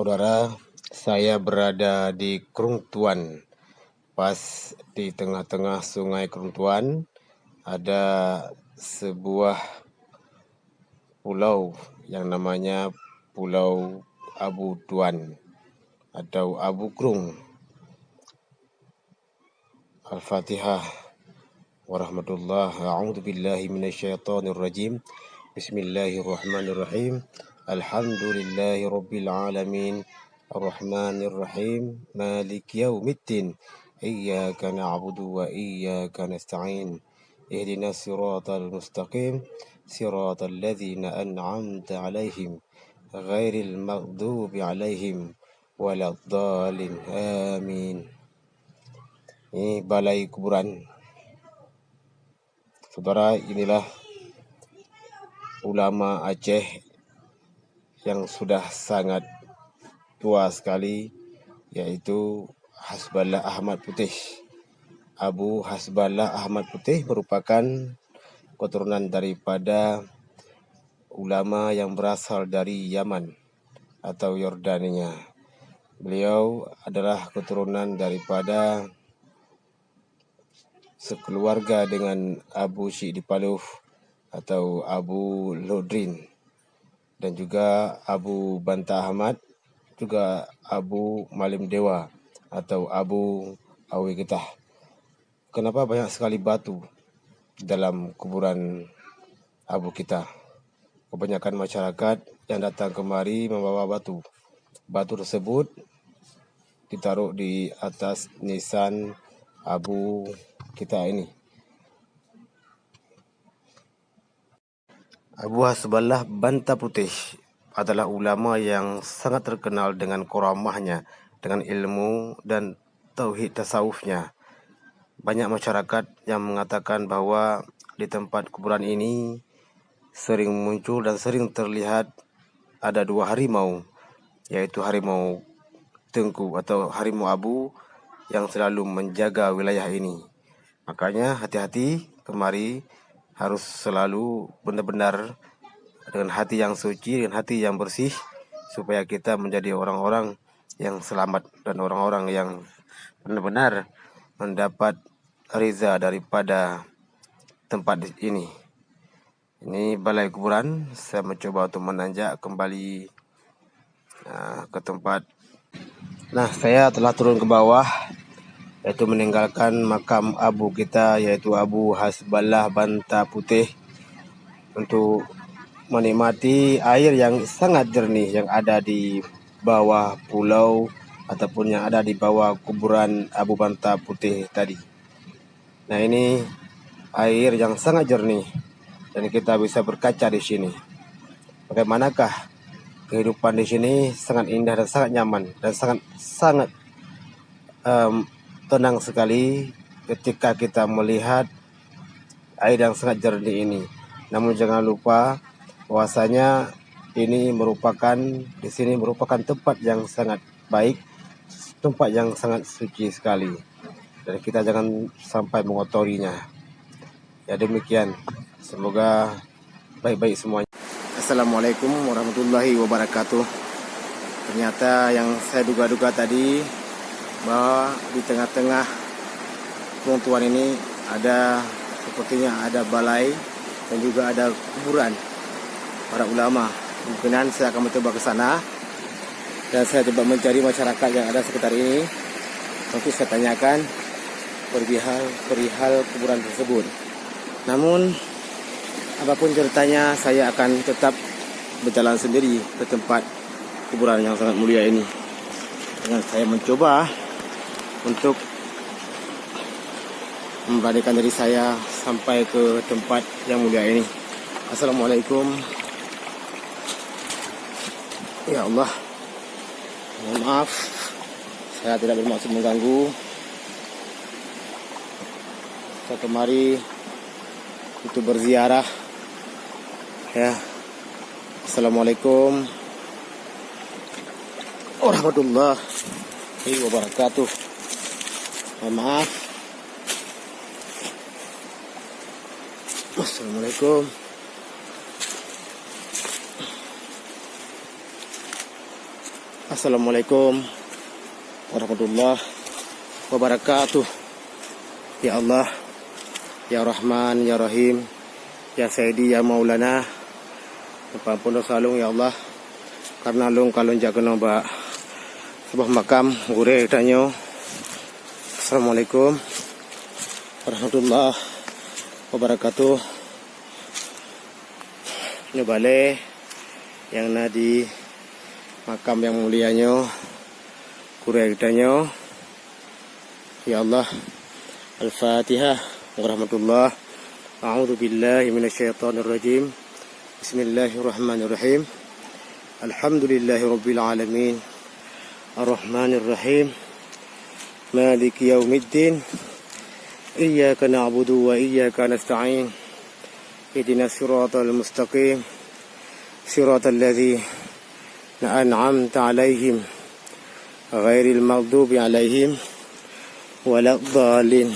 Saudara, saya berada di Krungtuan. Pas di tengah-tengah sungai Krungtuan ada sebuah pulau yang namanya Pulau Abu Tuan atau Abu Krung. Al-Fatihah. Warahmatullahi a'udzubillahi minasyaitonirrajim. Bismillahirrahmanirrahim. Alhamdulillahi rabbil alamin. Ar-Rahmanir-Rahim. Maliki yaumiddin. Iyyaka na'budu wa iyyaka nasta'in. Ihdinas siratal mustaqim. Siratal ladzina an'amta 'alaihim ghairil maghdubi 'alaihim waladdallin. Amin. Ini balai kuburan. Saudara, inilah ulama Aceh yang sudah sangat tua sekali, yaitu Hasballah Ahmad Putih. Abu Hasballah Ahmad Putih merupakan keturunan daripada ulama yang berasal dari Yaman atau Yordania. Beliau adalah keturunan daripada sekeluarga dengan Abu Syekh Dipaluh atau Abu Lodrin, dan juga Abu Banta Ahmad, juga Abu Malim Dewa atau Abu Awi Getah. Kenapa banyak sekali batu dalam kuburan Abu kita? Kebanyakan masyarakat yang datang kemari membawa batu. Batu tersebut ditaruh di atas nisan Abu kita ini. Abu Hasballah Banta Putih adalah ulama yang sangat terkenal dengan karamahnya, dengan ilmu dan tauhid tasawufnya. Banyak masyarakat yang mengatakan bahwa di tempat kuburan ini sering muncul dan sering terlihat ada dua harimau, yaitu harimau Tengku atau harimau Abu yang selalu menjaga wilayah ini. Makanya hati-hati kemari, harus selalu benar-benar dengan hati yang suci, dengan hati yang bersih, supaya kita menjadi orang-orang yang selamat dan orang-orang yang benar-benar mendapat ridha daripada tempat ini. Ini balai kuburan. Saya mencoba untuk menanjak kembali ke tempat. Nah, saya telah turun ke bawah, yaitu meninggalkan makam abu kita, yaitu Abu Hasballah Banta Putih, untuk menikmati air yang sangat jernih yang ada di bawah pulau ataupun yang ada di bawah kuburan Abu Banta Putih tadi. Nah, ini air yang sangat jernih dan kita bisa berkaca di sini. Bagaimanakah kehidupan di sini? Sangat indah dan sangat nyaman dan sangat tenang sekali ketika kita melihat air yang sangat jernih ini. Namun jangan lupa bahwasanya ini di sini merupakan tempat yang sangat baik, tempat yang sangat suci sekali, dan kita jangan sampai mengotorinya. Ya, demikian. Semoga baik-baik semuanya. Assalamualaikum warahmatullahi wabarakatuh. Ternyata yang saya duga-duga tadi, bahwa di tengah-tengah Krungtuan ini sepertinya ada balai dan juga ada kuburan para ulama. Kemungkinan saya akan mencoba ke sana dan saya coba mencari masyarakat yang ada sekitar ini. Nanti saya tanyakan perihal kuburan tersebut. Namun apapun ceritanya, saya akan tetap berjalan sendiri ke tempat kuburan yang sangat mulia ini. Dengan saya mencoba untuk memberanikan diri saya sampai ke tempat yang mulia ini. Assalamualaikum. Ya Allah, mohon maaf, saya tidak bermaksud mengganggu. Saya kemari untuk berziarah. Ya. Assalamualaikum warahmatullahi wabarakatuh. Mohon maaf. Assalamualaikum. Assalamualaikum warahmatullahi wabarakatuh. Ya Allah, Ya Rahman, Ya Rahim, Ya Sayyidi, Ya Maulana, ampun dosa lung ya Allah, karena lung kalon jaga nombak sebuah makam gure tanyo. Assalamualaikum warahmatullahi wabarakatuh. Nyobale yang nadi makam yang mulianya gure tanyo. Ya Allah, Al-Fatihah. Warahmatullah. A'udzu billahi minasyaitonir rajim. Bismillahirrahmanirrahim. Alhamdulillahi rabbil alamin. Ar-Rahmanir Rahim. Maliki yaumiddin. Iyyaka na'budu wa iyyaka nasta'in. Ihdinas siratal mustaqim. Siratal ladzina an'amta 'alaihim ghairil maghdubi 'alaihim waladhdallin.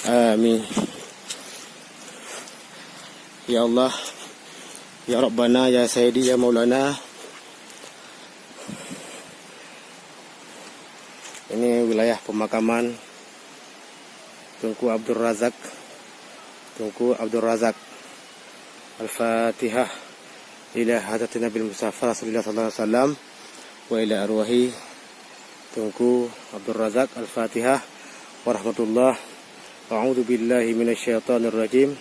Amin. Ya Allah, Ya Rabbana, Ya Sayyidi, Ya Maulana. Ini wilayah pemakaman Tunku Abdul Razak. Al-Fatihah. Ila hadatin Nabi Mustafa Rasulullah sallallahu alaihi wasallam wa ila arwahi Tunku Abdul Razak. Al-Fatihah. Warahmatullah. A'udzu billahi minasyaitonir rajim.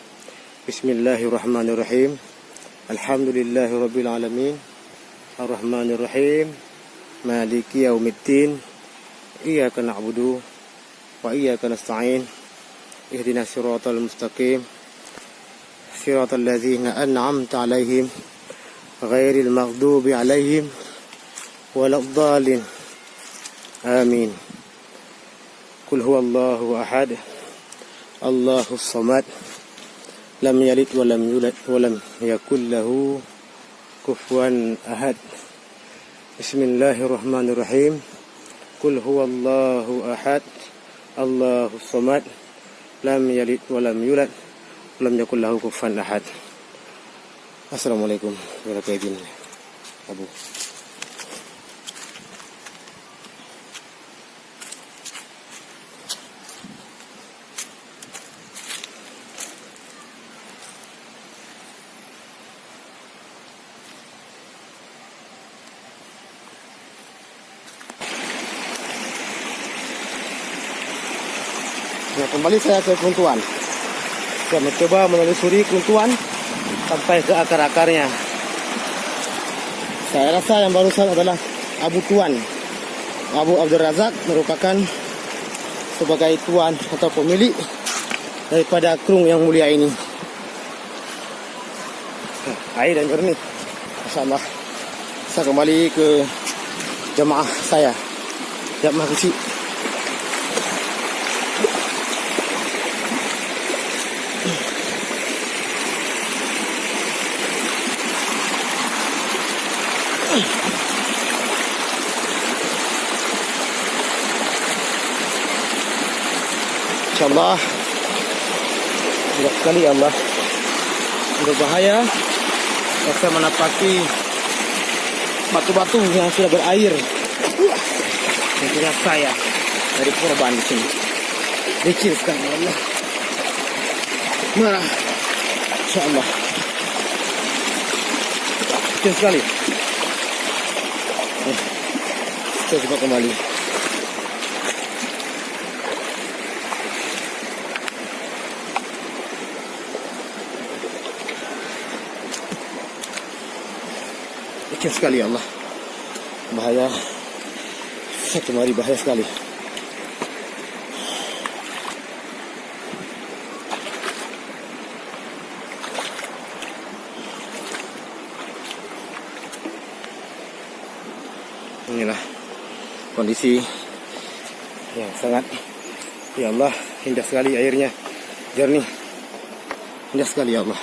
Bismillahirrahmanirrahim. Alhamdulillahi rabbil alamin. Ar-Rahmanir Rahim. Maliki yaumiddin. Iyyaka na'budu wa iyyaka nasta'in. Ihdinas siratal mustaqim. Siratal ladzina an'amta 'alaihim ghairil maghdubi 'alaihim waladhdallin. Amin. Qul huwallahu ahad. Allahus samad. Lam yalid wa lam yulad wa lam yakul lahu kufuwan ahad. Bismillahirrahmanirrahim. Qul huwallahu ahad. Allahus samad. Lam yalid wa lam yulad wa lam yakul lahu kufuwan ahad. Assalamualaikum warahmatullahi wabarakatuh. Abu. Nah, kembali saya ke Kuntuan. Saya mencoba menelusuri Kuntuan sampai ke akar-akarnya. Saya rasa yang barusan adalah Abu Tuan. Abu Abdul Razak merupakan sebagai tuan atau pemilik daripada krung yang mulia ini. Air dan jernih, Masya Allah. Saya kembali ke jemaah saya, jemaah kecil. InsyaAllah tidak sekali ya Allah, berbahaya saya menapaki batu-batu yang sudah berair. Tentunya saya dari korban di sini. Licin sekali ya Allah. Marah. InsyaAllah. Licin sekali. Saya coba kembali. Licin sekali ya Allah. Bahaya. Satu mari bahaya sekali. Inilah kondisi yang sangat, ya Allah, indah sekali airnya, jernih, indah sekali ya Allah.